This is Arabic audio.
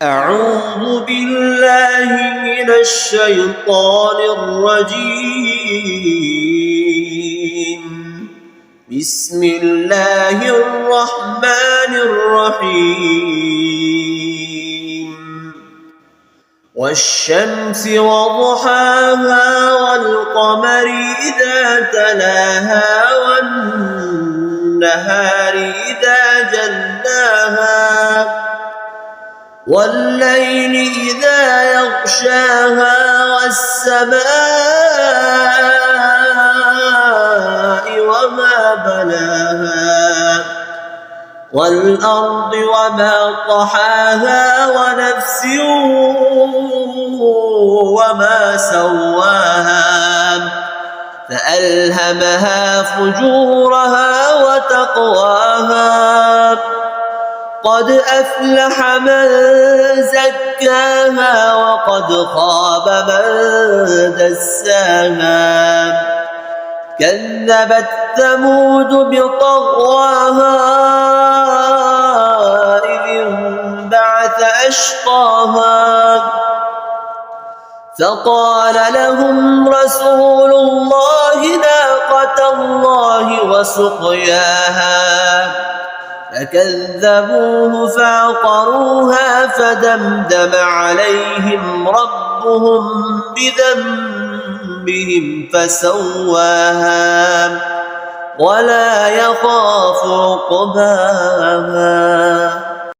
أعوذ بالله من الشيطان الرجيم. بسم الله الرحمن الرحيم. والشمس وضحاها والقمر إذا تلاها والنهار إذا جلاها والليل إذا يغشاها والسماء وما بناها والأرض وما طحاها ونفس وما سواها فألهمها فجورها وتقواها قد أفلح من زكاها وقد خاب من دساها كذبت ثمود بطغواها إذ انبعث أشقاها فقال لهم رسول الله ناقة الله وسقياها فكذبوه فعقروها فدمدم عليهم ربهم بذنبهم فسواها ولا يخاف عقباها.